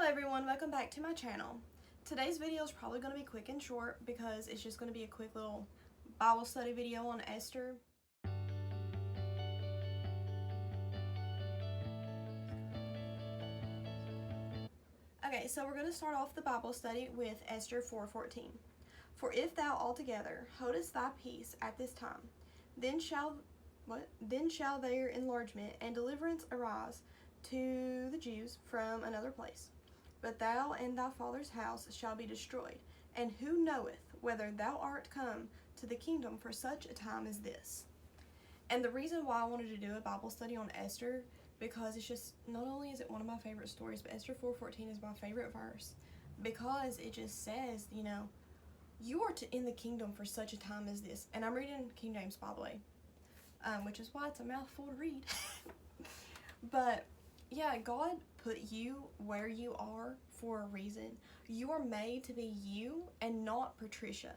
everyone, welcome back to my channel. Today's video is probably going to be quick and short because it's just going to be a quick little Bible study video on Esther. Okay, so we're going to start off the Bible study with Esther 4:14. For if thou altogether holdest thy peace at this time, then shall their enlargement and deliverance arise to the Jews from another place. But thou and thy father's house shall be destroyed. And who knoweth whether thou art come to the kingdom for such a time as this? And the reason why I wanted to do a Bible study on Esther, because it's just, not only is it one of my favorite stories, but Esther 4:14 is my favorite verse, because it just says, you are in the kingdom for such a time as this. And I'm reading King James, by the way, which is why it's a mouthful to read. But yeah, God put you where you are for a reason. You are made to be you and not Patricia.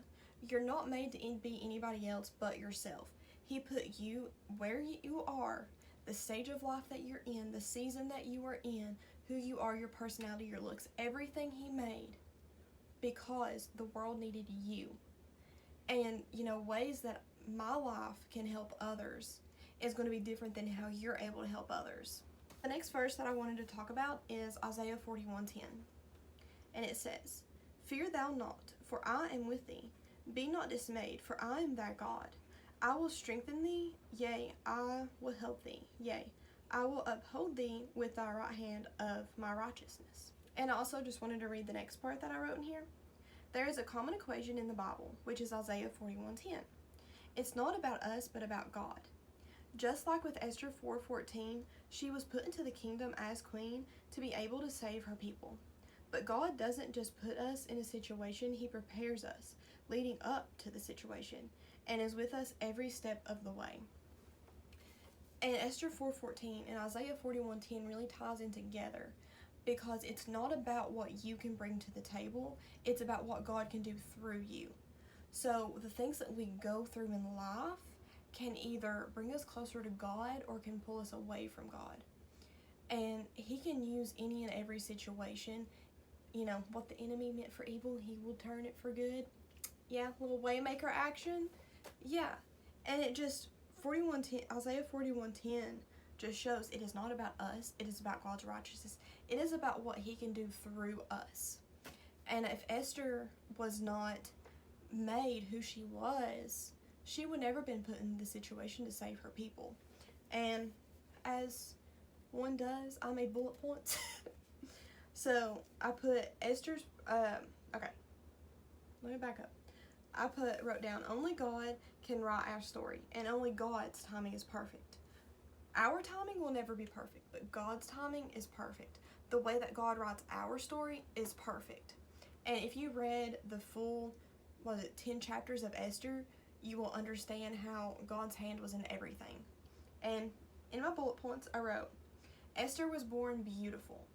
You're not made to be anybody else but yourself. He put you where you are, the stage of life that you're in, the season that you are in, who you are, your personality, your looks, everything He made because the world needed you. And, ways that my life can help others is going to be different than how you're able to help others. The next verse that I wanted to talk about is Isaiah 41:10. And it says, Fear thou not, for I am with thee. Be not dismayed, for I am thy God. I will strengthen thee, yea, I will help thee. Yea, I will uphold thee with thy right hand of my righteousness. And I also just wanted to read the next part that I wrote in here. There is a common equation in the Bible, which is Isaiah 41:10. It's not about us, but about God. Just like with Esther 4:14, she was put into the kingdom as queen to be able to save her people. But God doesn't just put us in a situation, He prepares us leading up to the situation and is with us every step of the way. And Esther 4:14 and Isaiah 41:10 really ties in together because it's not about what you can bring to the table, it's about what God can do through you. So the things that we go through in life can either bring us closer to God or can pull us away from God. And He can use any and every situation. What the enemy meant for evil, He will turn it for good. Yeah, little waymaker action. Yeah. And it just, Isaiah 41:10 just shows it is not about us. It is about God's righteousness. It is about what He can do through us. And if Esther was not made who she was, she would never been put in the situation to save her people. And as one does, I made bullet points. So I put Esther's, okay, let me back up. I wrote down, only God can write our story, and only God's timing is perfect. Our timing will never be perfect, but God's timing is perfect. The way that God writes our story is perfect. And if you read the full, 10 chapters of Esther, you will understand how God's hand was in everything. And in my bullet points, I wrote, Esther was born beautiful.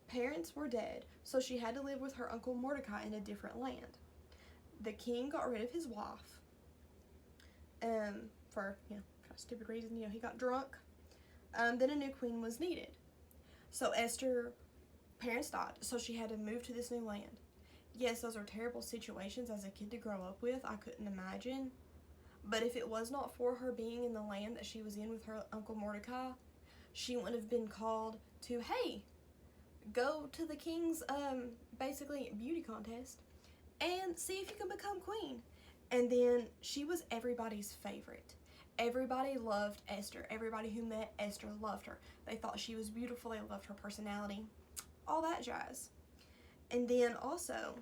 Parents were dead, so she had to live with her uncle Mordecai in a different land. The king got rid of his wife for kind of stupid reason. He got drunk. Then a new queen was needed. So Esther, parents died, so she had to move to this new land. Yes, those are terrible situations as a kid to grow up with. I couldn't imagine. But if it was not for her being in the land that she was in with her uncle Mordecai, she would have been called to, hey, go to the king's, basically, beauty contest and see if you can become queen. And then she was everybody's favorite. Everybody loved Esther. Everybody who met Esther loved her. They thought she was beautiful. They loved her personality. All that jazz. And then also,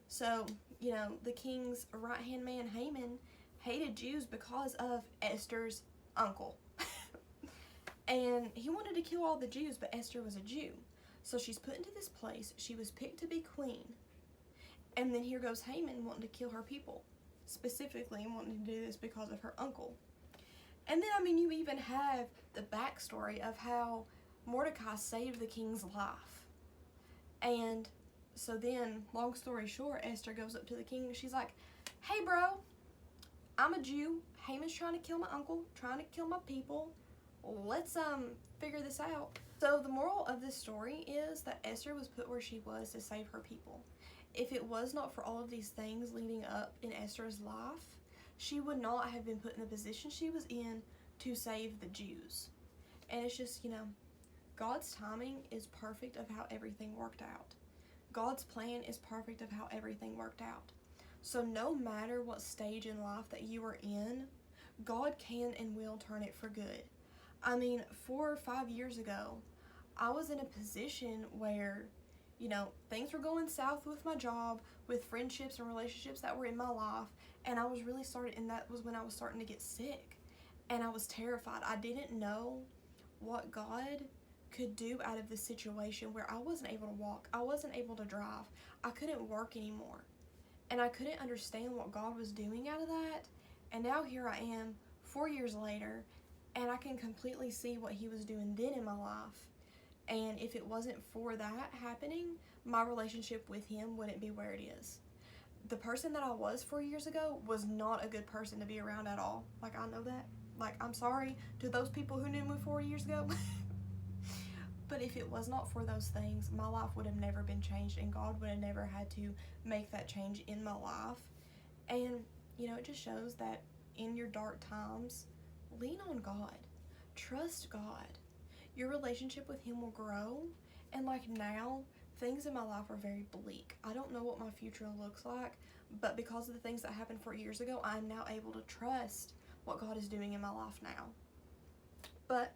the king's right-hand man, Haman, hated Jews because of Esther's uncle. And he wanted to kill all the Jews, but Esther was a Jew. So she's put into this place. She was picked to be queen. And then here goes Haman wanting to kill her people. Specifically wanting to do this because of her uncle. And then, you even have the backstory of how Mordecai saved the king's life. And so then, long story short, Esther goes up to the king and she's like, hey bro, I'm a Jew. Haman's trying to kill my uncle, trying to kill my people. Let's figure this out. So the moral of this story is that Esther was put where she was to save her people. If it was not for all of these things leading up in Esther's life, she would not have been put in the position she was in to save the Jews. And it's just, God's timing is perfect of how everything worked out. God's plan is perfect of how everything worked out. So no matter what stage in life that you are in, God can and will turn it for good. 4 or 5 years ago, I was in a position where, things were going south with my job, with friendships and relationships that were in my life, and that was when I was starting to get sick, and I was terrified. I didn't know what God could do out of this situation where I wasn't able to walk, I wasn't able to drive, I couldn't work anymore, and I couldn't understand what God was doing out of that. And now here I am 4 years later, and I can completely see what He was doing then in my life. And if it wasn't for that happening, my relationship with Him wouldn't be where it is. The person that I was 4 years ago was not a good person to be around at all. I know that. I'm sorry to those people who knew me 4 years ago. But if it was not for those things, my life would have never been changed, and God would have never had to make that change in my life. And, it just shows that in your dark times, lean on God. Trust God. Your relationship with Him will grow. And now, things in my life are very bleak. I don't know what my future looks like, but because of the things that happened 4 years ago, I'm now able to trust what God is doing in my life now. But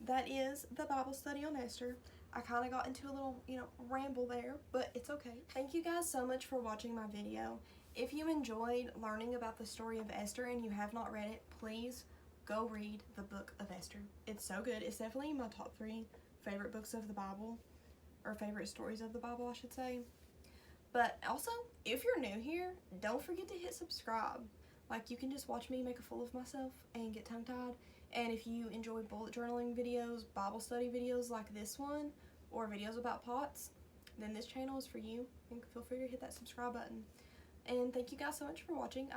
that is the Bible study on Esther. I kind of got into a little, ramble there, but it's okay. Thank you guys so much for watching my video. If you enjoyed learning about the story of Esther and you have not read it, please go read the book of Esther. It's so good. It's definitely my top 3 favorite books of the Bible, or favorite stories of the Bible, I should say. But also, if you're new here, don't forget to hit subscribe. You can just watch me make a fool of myself and get tongue-tied. And if you enjoy bullet journaling videos, Bible study videos like this one, or videos about pots, then this channel is for you. And feel free to hit that subscribe button. And thank you guys so much for watching.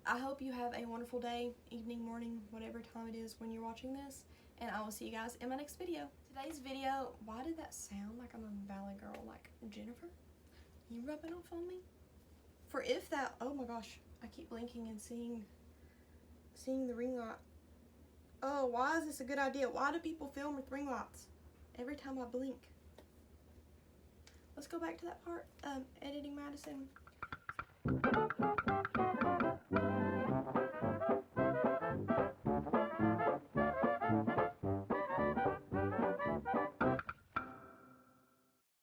I hope you have a wonderful day, evening, morning, whatever time it is when you're watching this. And I will see you guys in my next video. Today's video, why did that sound like I'm a valley girl? Jennifer? You rubbing off on me? Oh my gosh, I keep blinking and seeing the ring light. Oh, why is this a good idea? Why do people film with ring lights every time I blink? Let's go back to that part, editing Madison.